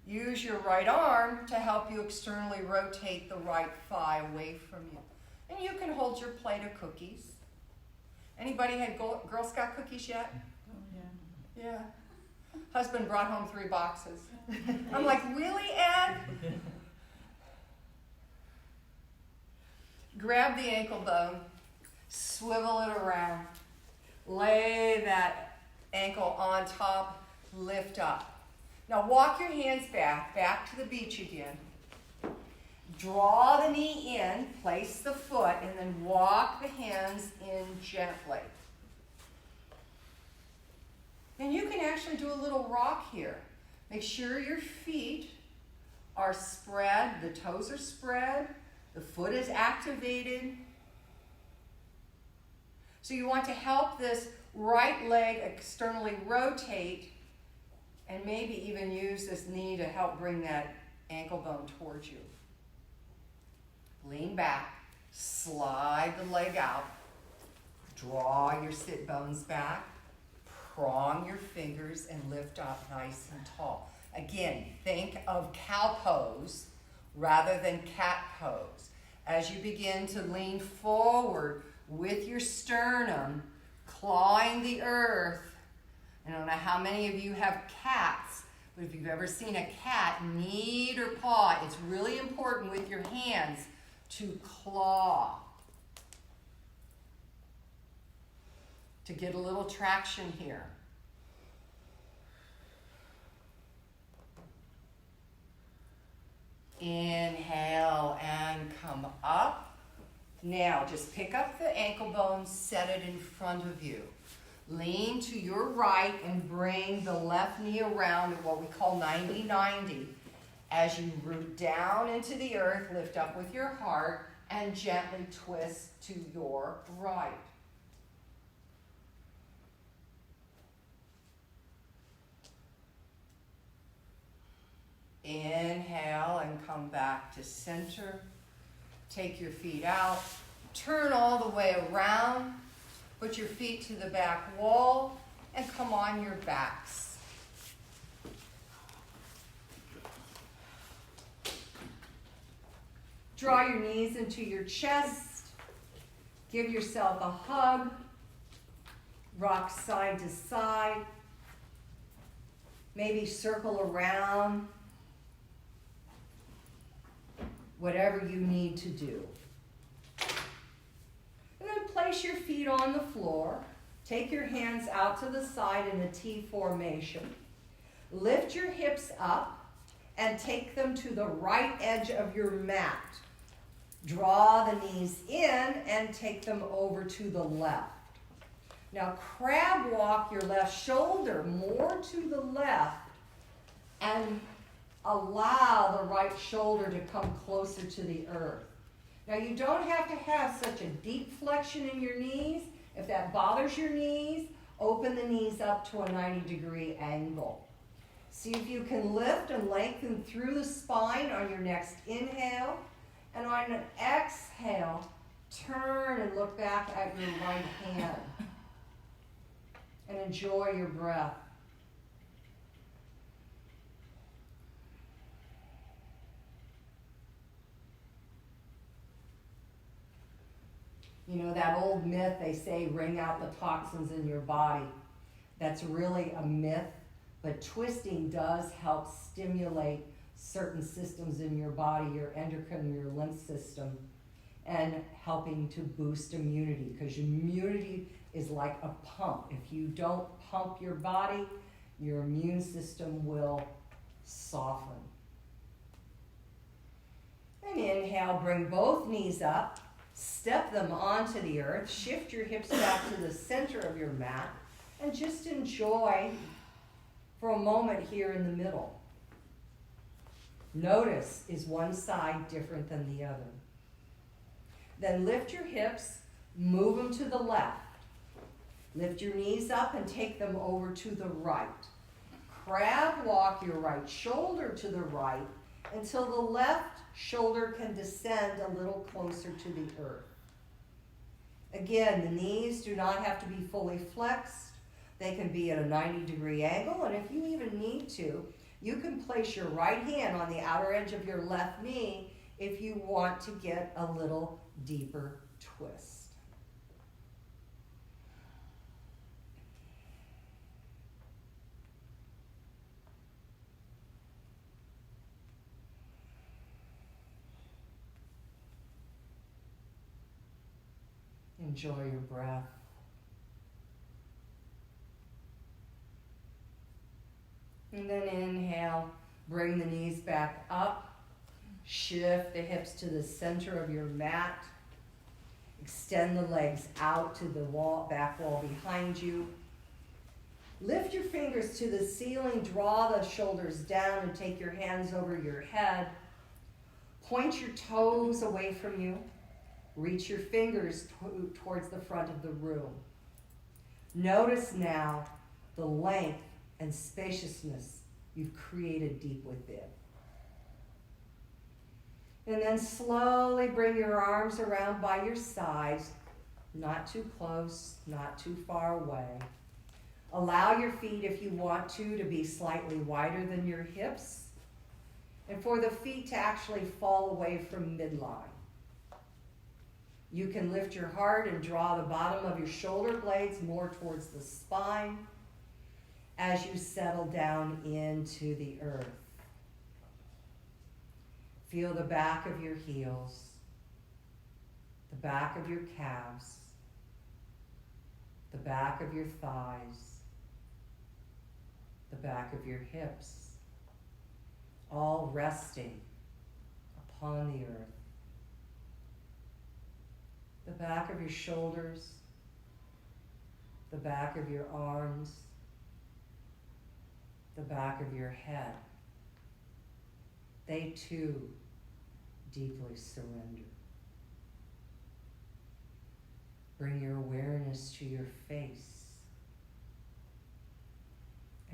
use your right arm to help you externally rotate the right thigh away from you. And you can hold your plate of cookies. Anybody had Girl Scout cookies yet? Oh, yeah. Yeah. Husband brought home 3 boxes. I'm like, really, Ed? Grab the ankle bone, swivel it around, lay that ankle on top, lift up. Now walk your hands back to the beach again. Draw the knee in, place the foot, and then walk the hands in gently. And you can actually do a little rock here. Make sure your feet are spread, the toes are spread, the foot is activated. So you want to help this right leg externally rotate and maybe even use this knee to help bring that ankle bone towards you. Lean back, slide the leg out, draw your sit bones back, prong your fingers and lift up nice and tall. Again, think of cow pose rather than cat pose. As you begin to lean forward with your sternum, clawing the earth. I don't know how many of you have cats, but if you've ever seen a cat knead or paw, it's really important with your hands to claw, to get a little traction here. Inhale and come up. Now just pick up the ankle bone, set it in front of you. Lean to your right and bring the left knee around at what we call 90-90. As you root down into the earth, lift up with your heart and gently twist to your right. Inhale and come back to center. Take your feet out. Turn all the way around. Put your feet to the back wall and come on your backs. Draw your knees into your chest. Give yourself a hug. Rock side to side. Maybe circle around. Whatever you need to do. And then place your feet on the floor. Take your hands out to the side in a T formation. Lift your hips up and take them to the right edge of your mat. Draw the knees in and take them over to the left. Now crab walk your left shoulder more to the left and allow the right shoulder to come closer to the earth. Now you don't have to have such a deep flexion in your knees. If that bothers your knees, open the knees up to a 90-degree angle. See if you can lift and lengthen through the spine on your next inhale. And on an exhale, turn and look back at your right hand. And enjoy your breath. You know, that old myth, they say, wring out the toxins in your body. That's really a myth, but twisting does help stimulate certain systems in your body, your endocrine, your lymph system, and helping to boost immunity, because immunity is like a pump. If you don't pump your body, your immune system will soften. And inhale, bring both knees up. Step them onto the earth. Shift your hips back to the center of your mat. And just enjoy for a moment here in the middle. Notice, is one side different than the other? Then lift your hips, move them to the left. Lift your knees up and take them over to the right. Crab walk your right shoulder to the right until the left shoulder can descend a little closer to the earth. Again, the knees do not have to be fully flexed. They can be at a 90-degree angle, and if you even need to, you can place your right hand on the outer edge of your left knee if you want to get a little deeper twist. Enjoy your breath. And then inhale, bring the knees back up. Shift the hips to the center of your mat. Extend the legs out to the wall, back wall behind you. Lift your fingers to the ceiling, draw the shoulders down and take your hands over your head. Point your toes away from you. Reach your fingers towards the front of the room. Notice now the length and spaciousness you've created deep within. And then slowly bring your arms around by your sides, not too close, not too far away. Allow your feet, if you want to be slightly wider than your hips. and for the feet to actually fall away from midline. You can lift your heart and draw the bottom of your shoulder blades more towards the spine as you settle down into the earth. Feel the back of your heels, the back of your calves, the back of your thighs, the back of your hips, all resting upon the earth. The back of your shoulders, the back of your arms, the back of your head. They too deeply surrender. Bring your awareness to your face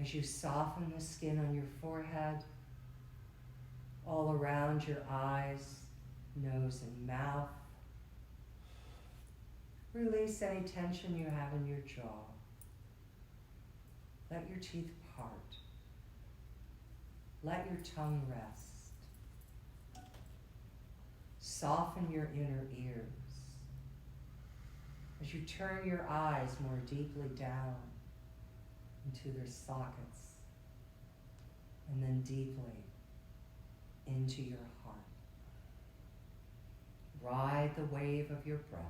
as you soften the skin on your forehead, all around your eyes, nose, and mouth. Release any tension you have in your jaw. Let your teeth part. Let your tongue rest. Soften your inner ears as you turn your eyes more deeply down into their sockets and then deeply into your heart. Ride the wave of your breath.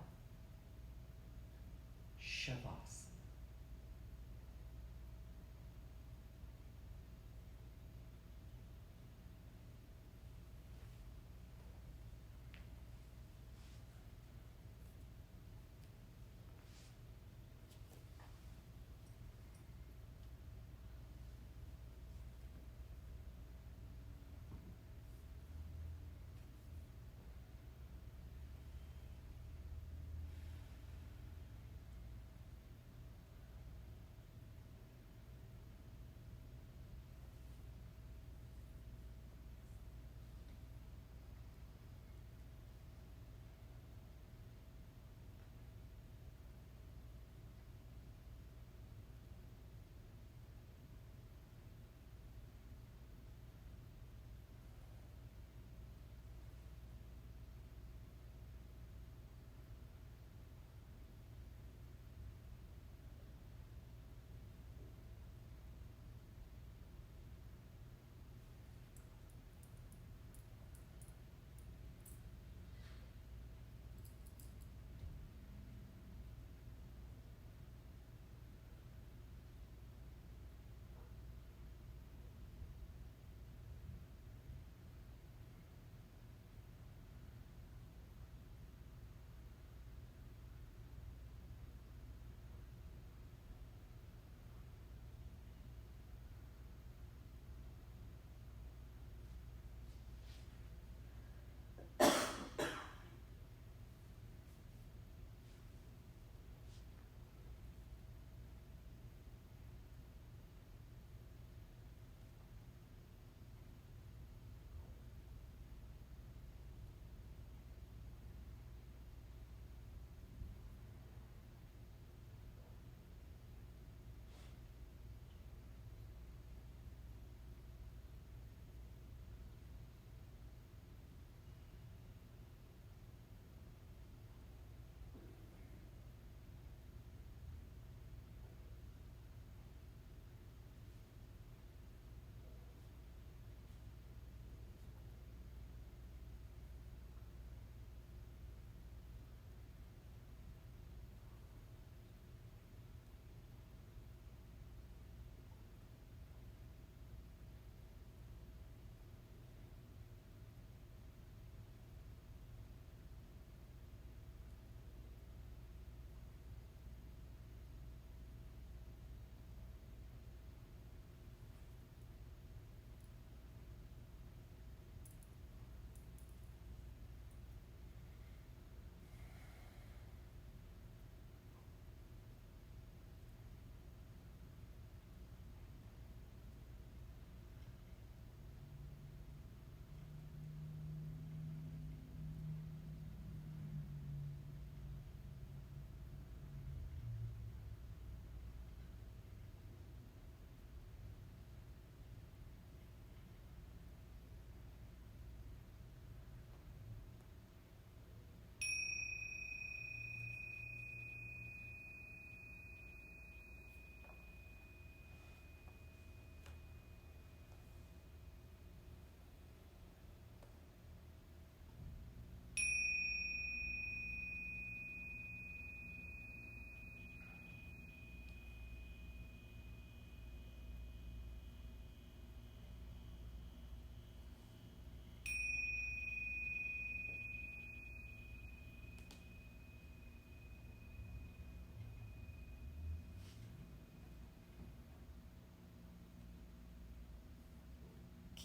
Shavasana.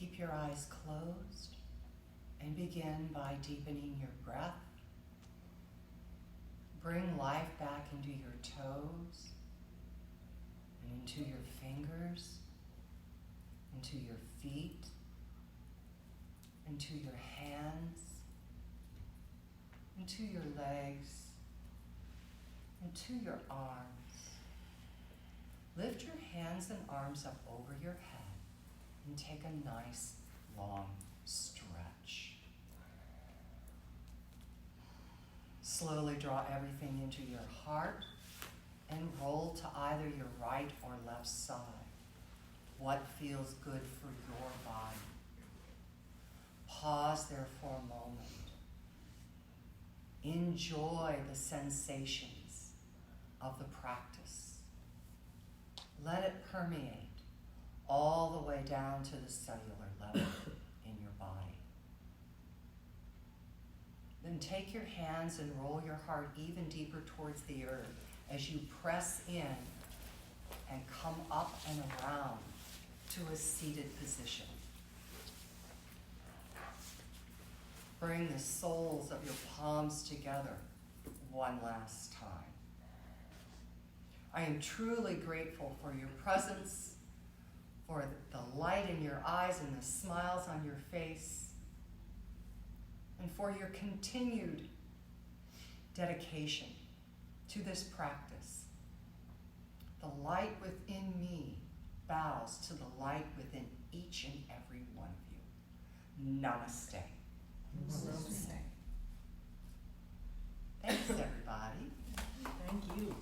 keep your eyes closed and begin by deepening your breath. Bring life back into your toes and into your fingers, into your feet, into your hands, into your legs, into your arms. Lift your hands and arms up over your head and take a nice long stretch. Slowly draw everything into your heart and roll to either your right or left side. What feels good for your body? Pause there for a moment. Enjoy the sensations of the practice. Let it permeate all the way down to the cellular level in your body. Then take your hands and roll your heart even deeper towards the earth as you press in and come up and around to a seated position. Bring the soles of your palms together one last time. I am truly grateful for your presence, for the light in your eyes and the smiles on your face, and for your continued dedication to this practice. The light within me bows to the light within each and every one of you. Namaste. Namaste. Thanks, everybody. Thank you.